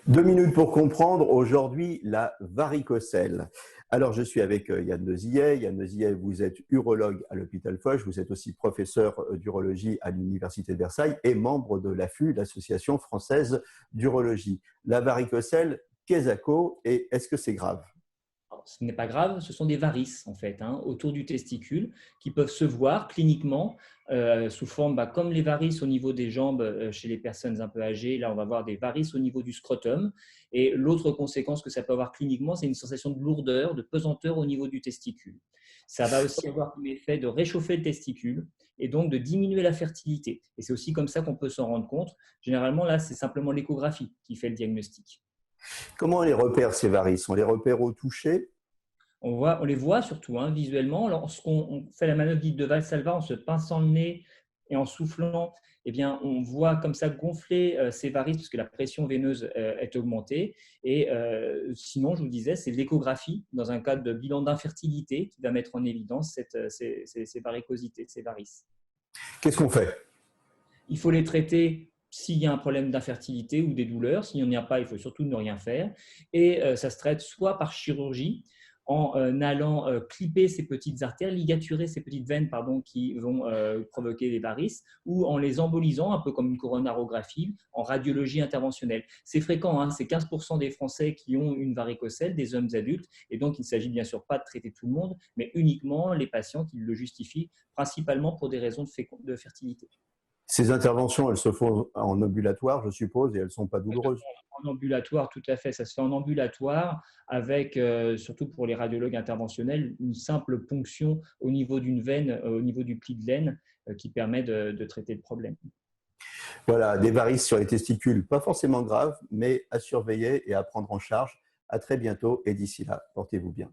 2 minutes pour comprendre aujourd'hui la varicocèle. Alors, je suis avec Yann Lezillet. Yann Lezillet, vous êtes urologue à l'hôpital Foch, vous êtes aussi professeur d'urologie à l'Université de Versailles et membre de l'AFU, l'Association française d'urologie. La varicocèle, qu'est-ce et est-ce que c'est grave? Alors, ce n'est pas grave, ce sont des varices en fait, autour du testicule qui peuvent se voir cliniquement sous forme, comme les varices au niveau des jambes chez les personnes un peu âgées. Là, on va voir des varices au niveau du scrotum. Et l'autre conséquence que ça peut avoir cliniquement, c'est une sensation de lourdeur, de pesanteur au niveau du testicule. Ça va aussi avoir l'effet de réchauffer le testicule et donc de diminuer la fertilité. Et c'est aussi comme ça qu'on peut s'en rendre compte. Généralement, là, c'est simplement l'échographie qui fait le diagnostic. Comment on les repère, ces varices? On les repère au toucher? On les voit surtout visuellement. Lorsqu'on fait la manœuvre dite de Valsalva en se pinçant le nez et en soufflant, eh bien, on voit comme ça gonfler ces varices parce que la pression veineuse est augmentée. Et sinon, je vous disais, c'est l'échographie dans un cadre de bilan d'infertilité qui va mettre en évidence ces varicosités, ces varices. Qu'est-ce qu'on fait? Il faut les traiter s'il y a un problème d'infertilité ou des douleurs. S'il n'y en a pas, il faut surtout ne rien faire. Et ça se traite soit par chirurgie, en allant clipper ces petites artères, ligaturer ces petites veines qui vont provoquer les varices, ou en les embolisant, un peu comme une coronarographie, en radiologie interventionnelle. C'est fréquent, c'est 15% des Français qui ont une varicocèle, des hommes adultes, et donc il ne s'agit bien sûr pas de traiter tout le monde, mais uniquement les patients qui le justifient, principalement pour des raisons de fertilité. Ces interventions, elles se font en ambulatoire, je suppose, et elles ne sont pas douloureuses. En ambulatoire, tout à fait. Ça se fait en ambulatoire avec, surtout pour les radiologues interventionnels, une simple ponction au niveau d'une veine, au niveau du pli de laine, qui permet de traiter le problème. Voilà, des varices sur les testicules, pas forcément graves, mais à surveiller et à prendre en charge. À très bientôt et d'ici là, portez-vous bien.